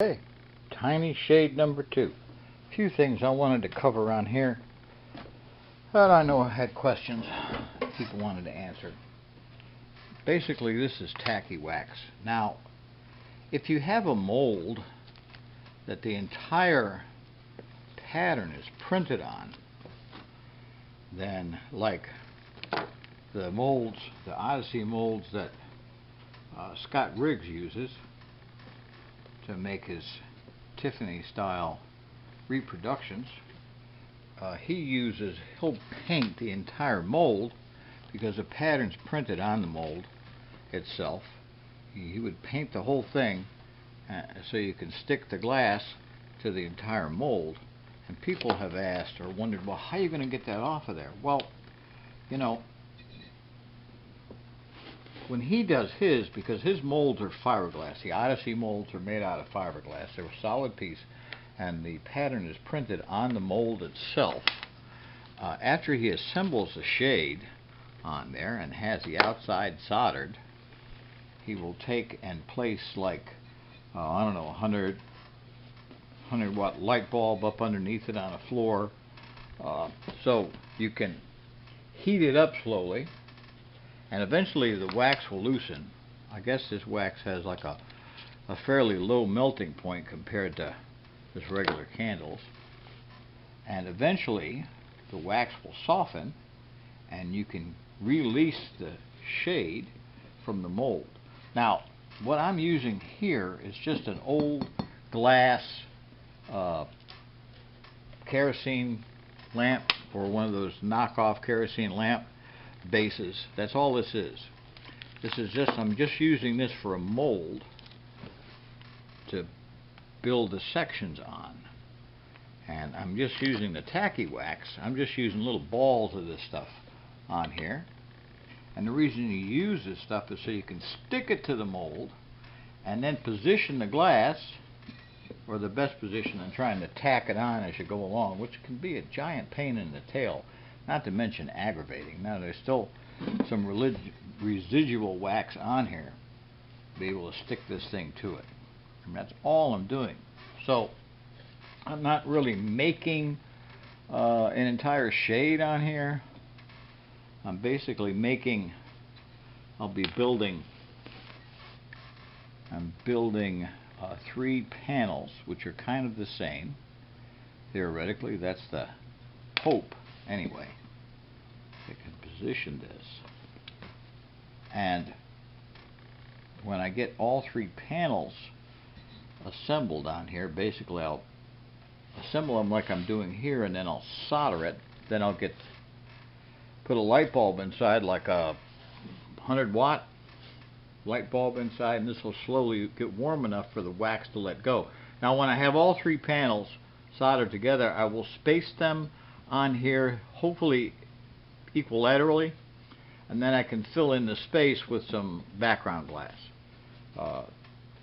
Okay, tiny shade number 2. A few things I wanted to cover around here that I know I had questions people wanted to answer. Basically, this is tacky wax. Now, if you have a mold that the entire pattern is printed on, then like the molds, the Odyssey molds that J.E.G uses to make his Tiffany style reproductions, he'll paint the entire mold because the pattern's printed on the mold itself. He would paint the whole thing so you can stick the glass to the entire mold. And people have asked or wondered, well, how are you going to get that off of there? Well, you know, when he does his, because his molds are fiberglass, the Odyssey molds are made out of fiberglass. They're a solid piece, and the pattern is printed on the mold itself. After he assembles the shade on there and has the outside soldered, he will take and place like, I don't know, 100 watt light bulb up underneath it on a floor, so you can heat it up slowly, and eventually the wax will loosen. I guess this wax has like a fairly low melting point compared to just regular candles, and eventually the wax will soften and you can release the shade from the mold. Now, what I'm using here is just an old glass kerosene lamp, or one of those knockoff kerosene lamp bases. That's all this is. I'm just using this for a mold to build the sections on. And I'm just using the tacky wax. I'm just using little balls of this stuff on here. And the reason you use this stuff is so you can stick it to the mold and then position the glass, or the best position, than trying to tack it on as you go along, which can be a giant pain in the tail, not to mention aggravating. Now, there's still some residual wax on here to be able to stick this thing to it. And that's all I'm doing. So I'm not really making an entire shade on here. I'm basically making, I'm building 3 panels, which are kind of the same. Theoretically, that's the hope anyway. I can position this, and when I get all 3 panels assembled on here, basically I'll assemble them like I'm doing here, and then I'll solder it. Then I'll put a light bulb inside, like a 100 watt light bulb inside, and this will slowly get warm enough for the wax to let go. Now, when I have all 3 panels soldered together, I will space them on here, hopefully equilaterally, and then I can fill in the space with some background glass.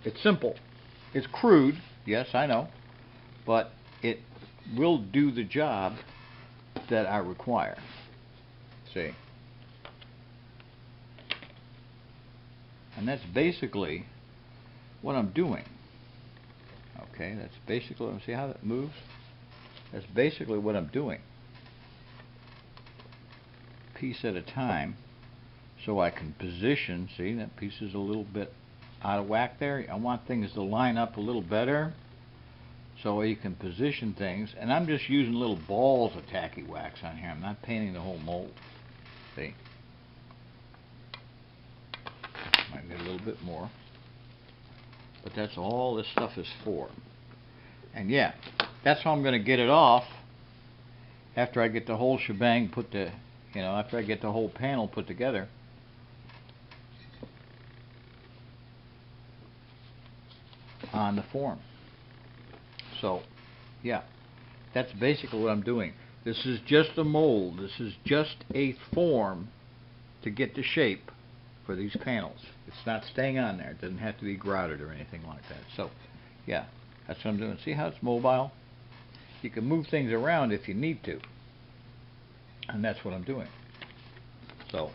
It's simple. It's crude, yes, I know, but it will do the job that I require. See? And that's basically what I'm doing. Okay, that's basically, see how that moves? That's basically what I'm doing. Piece at a time, so I can position. See, that piece is a little bit out of whack there. I want things to line up a little better so you can position things. And I'm just using little balls of tacky wax on here. I'm not painting the whole mold. See? Might need a little bit more, but that's all this stuff is for. And yeah, that's how I'm going to get it off after I get the whole shebang after I get the whole panel put together. On the form. So yeah, that's basically what I'm doing. This is just a mold. This is just a form to get the shape for these panels. It's not staying on there. It doesn't have to be grouted or anything like that. So yeah, that's what I'm doing. See how it's mobile? You can move things around if you need to, and that's what I'm doing. So